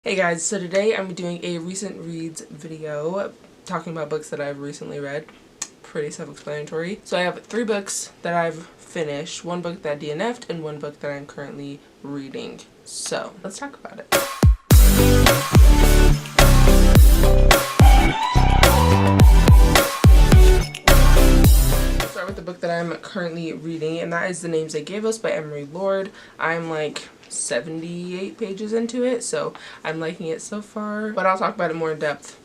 Hey guys, so today I'm doing a recent reads video talking about books that I've recently read. Pretty self-explanatory. So I have 3 books that I've finished, 1 book that I DNF'd, and 1 book that I'm currently reading. So let's talk about it. Let's start with the book that I'm currently reading, and that is The Names They Gave Us by Emery Lord. I'm like 78 pages into it, so I'm liking it so far, but I'll talk about it more in depth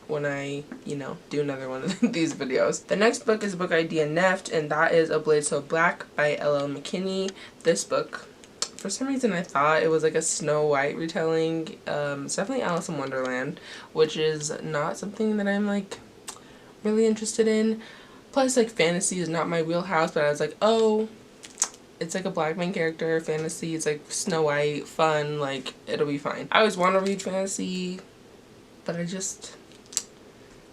when I, do another one of these videos. The next book is a book I DNF'd, and that is A Blade So Black by L.L. McKinney. This book, for some reason I thought it was like a Snow White retelling. It's definitely Alice in Wonderland, which is not something that I'm like really interested in. Plus, like, fantasy is not my wheelhouse, but I was like, oh, it's like a black main character, fantasy, it's like Snow White, fun, like, it'll be fine. I always want to read fantasy, but I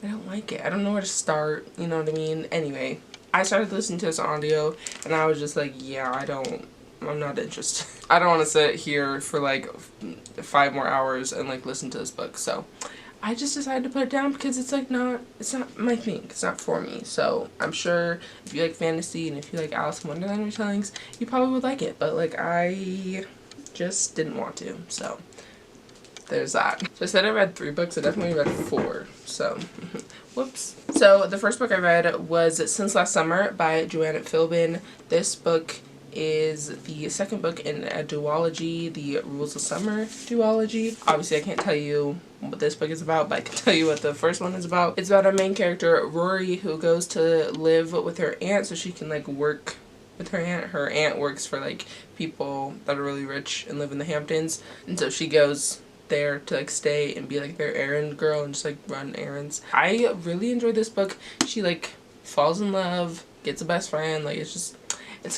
don't like it. I don't know where to start, you know what I mean? Anyway, I started listening to this audio, and I was just like, yeah, I'm not interested. I don't want to sit here for like 5 more hours and like listen to this book, so I just decided to put it down because it's like it's not my thing. It's not for me. So I'm sure if you like fantasy and if you like Alice in Wonderland retellings, you probably would like it. But like I just didn't want to. So there's that. So I said I read 3 books. I definitely read 4. So whoops. So the first book I read was Since Last Summer by Joanna Philbin. This book is the second book in a duology, the Rules of Summer duology. Obviously I can't tell you what this book is about, but I can tell you what the first one is about. It's about our main character, Rory, who goes to live with her aunt so she can like work with her aunt. Her aunt works for like people that are really rich and live in the Hamptons, and so she goes there to like stay and be like their errand girl and just like run errands. I really enjoyed this book. She like falls in love, gets a best friend, like it's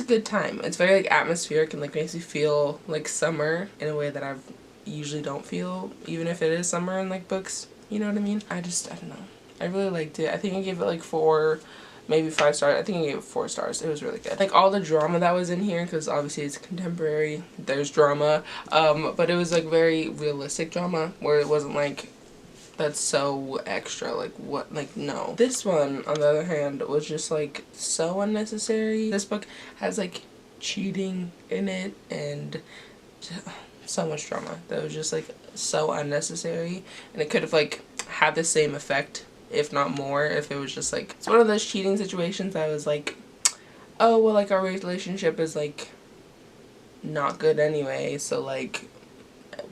a good time. It's very like atmospheric and like makes you feel like summer in a way that I usually don't feel, even if it is summer in like books, you know what I mean? I don't know. I really liked it. I think I gave it like 4, maybe 5 stars. I think I gave it 4 stars. It was really good. Like all the drama that was in here, because obviously it's contemporary, there's drama, but it was like very realistic drama where it wasn't like that's so extra, like what, like no. This one on the other hand was just like so unnecessary. This book has like cheating in it and so much drama that was just like so unnecessary, and it could have like had the same effect if not more if it was just like, it's one of those cheating situations that was like, oh well, like our relationship is like not good anyway, so like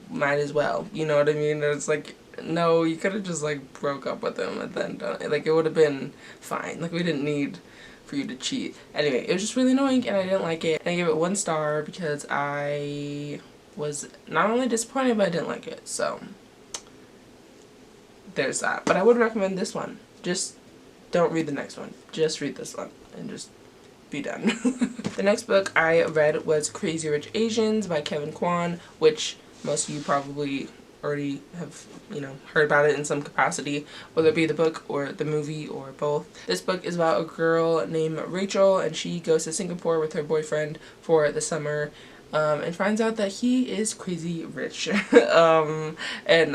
might as well, you know what I mean? It's like, no, you could have just like broke up with him and then done it. Like it would have been fine. Like we didn't need for you to cheat. Anyway, it was just really annoying and I didn't like it. And I gave it 1 star because I was not only disappointed, but I didn't like it. So there's that. But I would recommend this one. Just don't read the next one. Just read this one and just be done. The next book I read was Crazy Rich Asians by Kevin Kwan, which most of you probably already have, heard about it in some capacity, whether it be the book or the movie or both. This book is about a girl named Rachel, and she goes to Singapore with her boyfriend for the summer, and finds out that he is crazy rich, and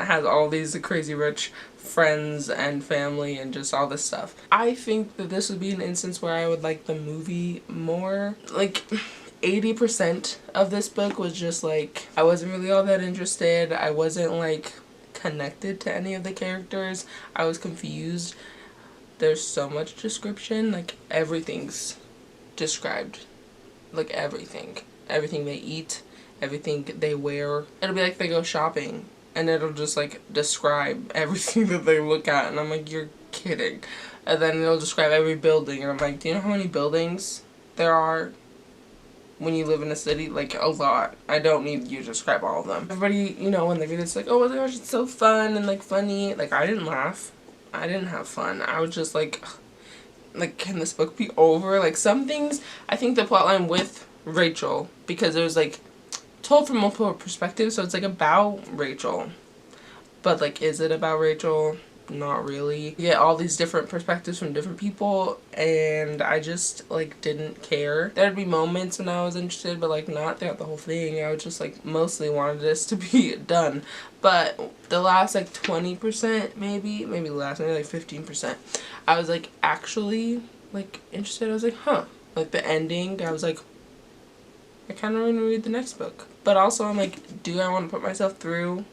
has all these crazy rich friends and family and just all this stuff. I think that this would be an instance where I would like the movie more. Like 80% of this book was just like, I wasn't really all that interested. I wasn't like connected to any of the characters. I was confused. There's so much description, like everything's described, like everything they eat, everything they wear. It'll be like they go shopping and it'll just like describe everything that they look at, and I'm like, you're kidding. And then it'll describe every building, and I'm like, do you know how many buildings there are when you live in a city? Like a lot. I don't need you to describe all of them. Everybody, when they read it, it's like, oh my gosh, it's so fun and like funny. Like I didn't laugh. I didn't have fun. I was just like, can this book be over? Like some things, I think the plotline with Rachel, because it was like told from multiple perspectives, so it's like about Rachel. But like, is it about Rachel? not really. You get all these different perspectives from different people, and I just like didn't care. There'd be moments when I was interested, but like not throughout the whole thing. I was just like mostly wanted this to be done. But the last like 20%, maybe last, maybe like 15%, I was like actually like interested. I was like, huh. Like the ending, I was like, I kind of want to read the next book. But also I'm like, do I want to put myself through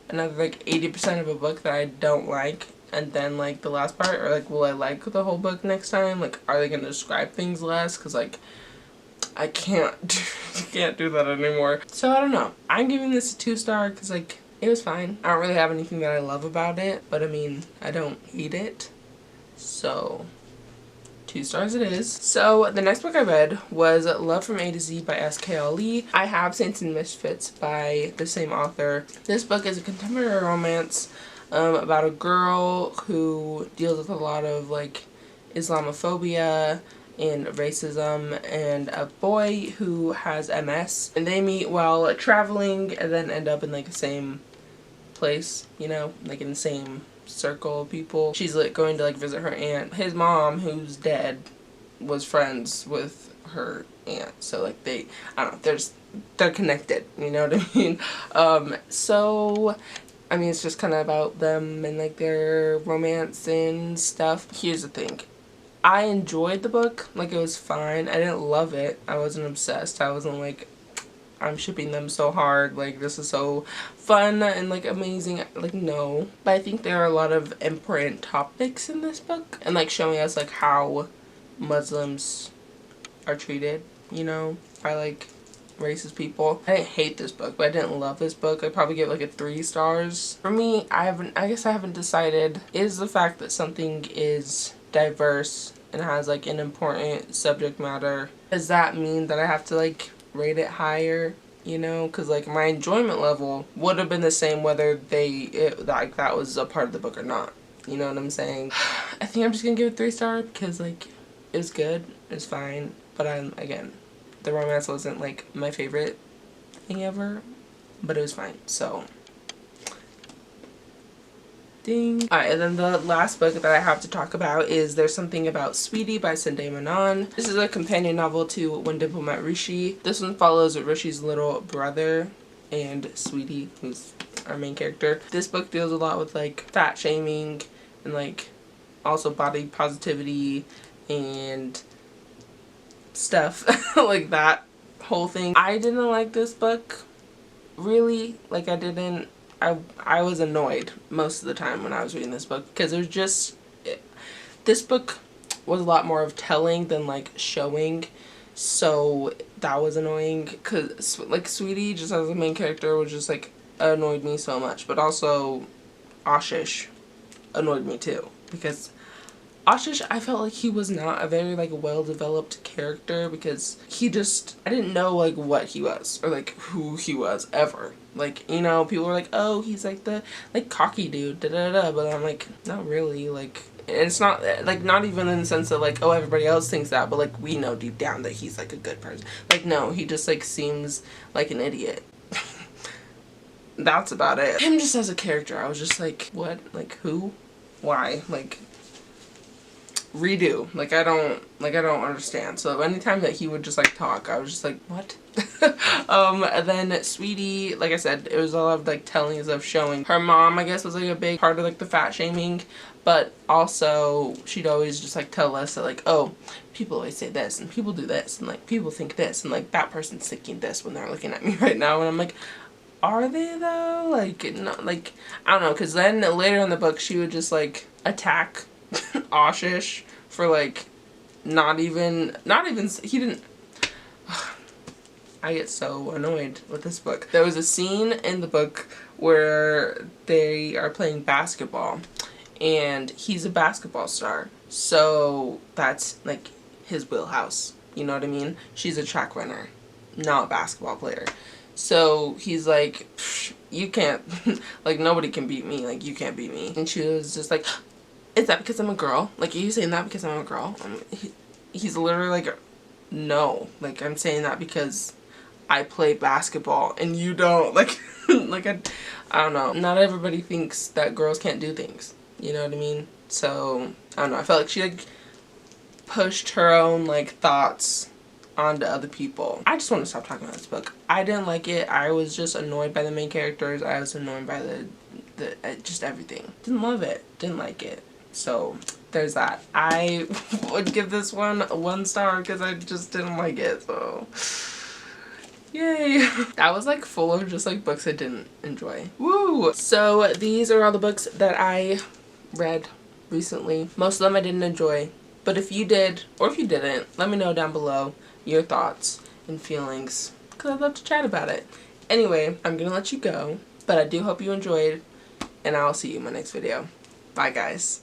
another like 80% of a book that I don't like, and then like the last part, or like will I like the whole book next time? Like, are they gonna describe things less? Because like I can't do that anymore. So I don't know, I'm giving this a 2-star because like it was fine. I don't really have anything that I love about it, but I mean I don't hate it, so 2 stars it is. So the next book I read was Love from A to Z by S.K. Ali. I have Saints and Misfits by the same author. This book is a contemporary romance about a girl who deals with a lot of like Islamophobia and racism, and a boy who has MS, and they meet while traveling and then end up in like the same place, you know, like in the same circle of people. She's like going to like visit her aunt. His mom, who's dead, was friends with her aunt, so like they, I don't know, they're connected, you know what I mean? So I mean it's just kind of about them and like their romance and stuff. Here's the thing, I enjoyed the book, like it was fine. I didn't love it. I wasn't obsessed. I wasn't like, I'm shipping them so hard, like this is so fun and like amazing, like no. But I think there are a lot of important topics in this book, and like showing us like how Muslims are treated, you know, by like racist people. I didn't hate this book, but I didn't love this book. I'd probably give it like a 3 stars. For me, I guess I haven't decided, is the fact that something is diverse and has like an important subject matter, does that mean that I have to like rate it higher, you know? Because like my enjoyment level would have been the same whether like that was a part of the book or not, you know what I'm saying? I think I'm just gonna give it 3 stars because like it was good, it's fine, but again, the romance wasn't like my favorite thing ever, but it was fine, so ding. Alright, and then the last book that I have to talk about is There's Something About Sweetie by Damon. This is a companion novel to When Dimple Met Rishi. This one follows Rishi's little brother and Sweetie, who's our main character. This book deals a lot with like fat shaming and like also body positivity and stuff like that whole thing. I didn't like this book, really. Like I was annoyed most of the time when I was reading this book because it was just, this book was a lot more of telling than like showing, so that was annoying because like Sweetie just as a main character was just like annoyed me so much, but also Ashish annoyed me too because Ashish, I felt like he was not a very like well-developed character because he just, I didn't know like what he was or like who he was ever. Like, you know, people were like, oh, he's like the like cocky dude, da da da, but I'm like, not really. Like, it's not like, not even in the sense that like, oh, everybody else thinks that, but like we know deep down that he's like a good person. Like, no, he just like seems like an idiot. That's about it. Him just as a character, I was just like, what? Like, who? Why? Like, redo. Like I don't understand. So anytime that he would just like talk, I was just like, what? And then Sweetie, like I said, it was a lot of like tellings of showing. Her mom, I guess, was like a big part of like the fat shaming, but also she'd always just like tell us that like, oh, people always say this and people do this and like people think this and like that person's thinking this when they're looking at me right now, and I'm like, are they though? Like, no, like I don't know, because then later in the book she would just like attack Ashish for like not even he didn't. I get so annoyed with this book. There was a scene in the book where they are playing basketball and he's a basketball star, so that's like his wheelhouse, you know what I mean? She's a track runner, not a basketball player, so he's like, you can't like nobody can beat me, like you can't beat me. And she was just like, is that because I'm a girl? Like, are you saying that because I'm a girl? He's literally like, no, like I'm saying that because I play basketball and you don't. Like, like I don't know. Not everybody thinks that girls can't do things. You know what I mean? So, I don't know. I felt like she like pushed her own like thoughts onto other people. I just want to stop talking about this book. I didn't like it. I was just annoyed by the main characters. I was annoyed by the just everything. Didn't love it. Didn't like it. So there's that. I would give this one star because I just didn't like it. So yay. That was like full of just like books I didn't enjoy. Woo! So these are all the books that I read recently. Most of them I didn't enjoy. But if you did, or if you didn't, let me know down below your thoughts and feelings, because I'd love to chat about it. Anyway, I'm gonna let you go, but I do hope you enjoyed, and I'll see you in my next video. Bye, guys.